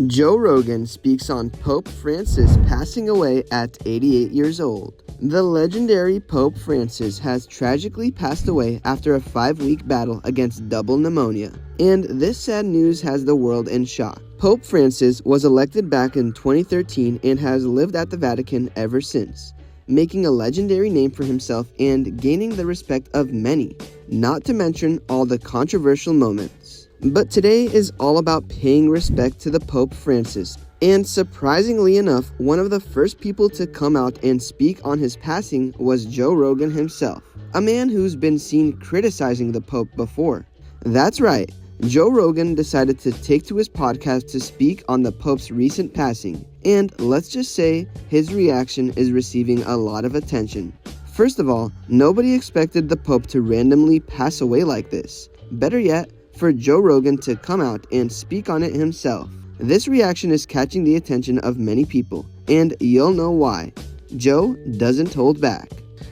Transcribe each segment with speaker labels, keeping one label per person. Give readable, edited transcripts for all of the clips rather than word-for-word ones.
Speaker 1: Joe Rogan speaks on Pope Francis passing away at 88 years old. The legendary Pope Francis has tragically passed away after a 5-week battle against double pneumonia, and this sad news has the world in shock. Pope Francis was elected back in 2013 and has lived at the Vatican ever since, making a legendary name for himself and gaining the respect of many, not to mention all the controversial moments. But today is all about paying respect to the Pope Francis, and surprisingly enough, one of the first people to come out and speak on his passing was Joe Rogan himself, a man who's been seen criticizing the Pope before. That's right, Joe Rogan decided to take to his podcast to speak on the Pope's recent passing, and let's just say his reaction is receiving a lot of attention. First of all, nobody expected the Pope to randomly pass away like this. Better yet, for Joe Rogan to come out and speak on it himself. This reaction is catching the attention of many people, and you'll know why. Joe doesn't hold back.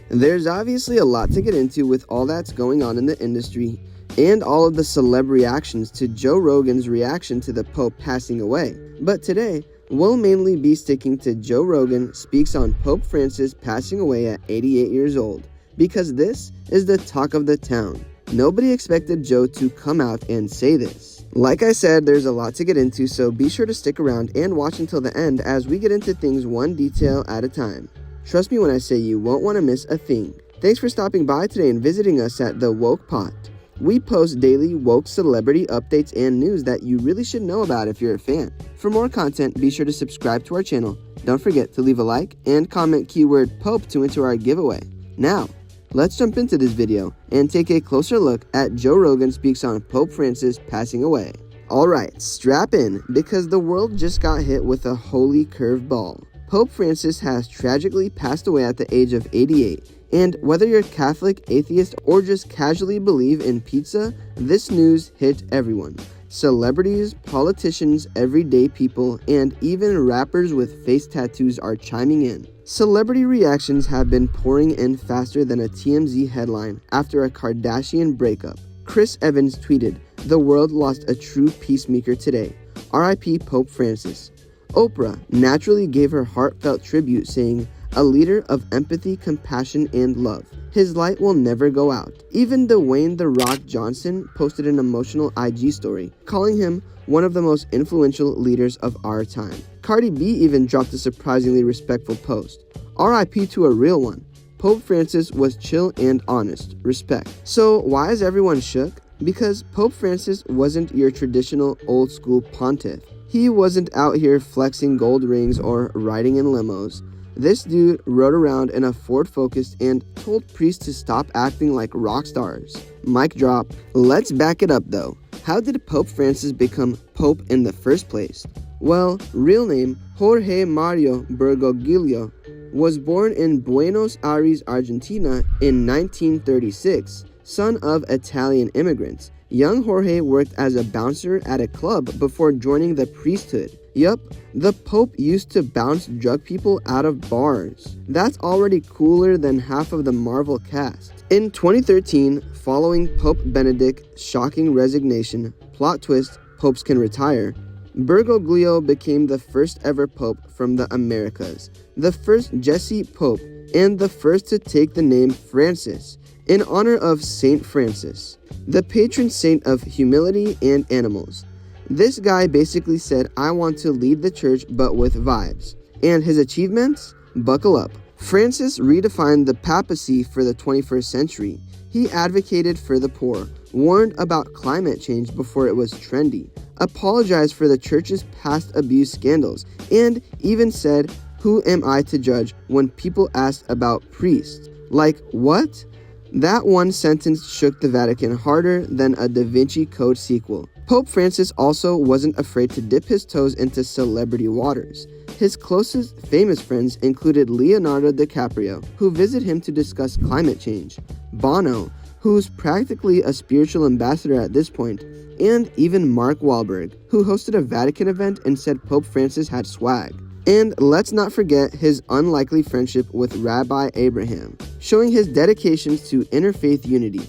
Speaker 1: There's obviously a lot to get into with all that's going on in the industry, and all of the celeb reactions to Joe Rogan's reaction to the Pope passing away. But today, we'll mainly be sticking to Joe Rogan speaks on Pope Francis passing away at 88 years old, because this is the talk of the town. Nobody expected Joe to come out and say this. Like I said, there's a lot to get into, so be sure to stick around and watch until the end as we get into things one detail at a time. Trust me when I say you won't want to miss a thing. Thanks for stopping by today and visiting us at The Woke Pot. We post daily woke celebrity updates and news that you really should know about if you're a fan. For more content, be sure to subscribe to our channel. Don't forget to leave a like and comment keyword Pope to enter our giveaway. Now, let's jump into this video and take a closer look at Joe Rogan speaks on Pope Francis passing away. Alright, strap in, because the world just got hit with a holy curveball. Pope Francis has tragically passed away at the age of 88, and whether you're Catholic, atheist, or just casually believe in pizza, this news hit everyone. Celebrities, politicians, everyday people, and even rappers with face tattoos are chiming in. Celebrity reactions have been pouring in faster than a TMZ headline after a Kardashian breakup. Chris Evans tweeted, "The world lost a true peacemaker today. R.I.P. Pope Francis." Oprah naturally gave her heartfelt tribute, saying, "A leader of empathy, compassion, and love. His light will never go out." Even Dwayne "The Rock" Johnson posted an emotional IG story, calling him one of the most influential leaders of our time. Cardi B even dropped a surprisingly respectful post. RIP to a real one. Pope Francis was chill and honest. Respect. So why is everyone shook? Because Pope Francis wasn't your traditional old school pontiff. He wasn't out here flexing gold rings or riding in limos. This dude rode around in a Ford Focus and told priests to stop acting like rock stars. Mic drop. Let's back it up though. How did Pope Francis become Pope in the first place? Well, real name Jorge Mario Bergoglio was born in Buenos Aires, Argentina in 1936, son of Italian immigrants. Young Jorge worked as a bouncer at a club before joining the priesthood. Yup, the Pope used to bounce drug people out of bars. That's already cooler than half of the Marvel cast. In 2013, following Pope Benedict's shocking resignation, plot twist, popes can retire, Bergoglio became the first ever pope from the Americas, the first Jesuit pope, and the first to take the name Francis, in honor of Saint Francis, the patron saint of humility and animals. This guy basically said, "I want to lead the church but with vibes." And his achievements? Buckle up. Francis redefined the papacy for the 21st century. He advocated for the poor, warned about climate change before it was trendy, apologized for the church's past abuse scandals, and even said, "Who am I to judge?" when people asked about priests. Like, what? That one sentence shook the Vatican harder than a Da Vinci Code sequel. Pope Francis also wasn't afraid to dip his toes into celebrity waters. His closest famous friends included Leonardo DiCaprio, who visited him to discuss climate change, Bono, who's practically a spiritual ambassador at this point, and even Mark Wahlberg, who hosted a Vatican event and said Pope Francis had swag. And let's not forget his unlikely friendship with Rabbi Abraham, showing his dedications to interfaith unity.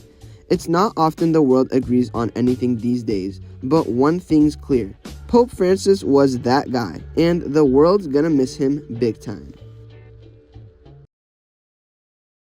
Speaker 1: It's not often the world agrees on anything these days, but one thing's clear. Pope Francis was that guy, and the world's gonna miss him big time.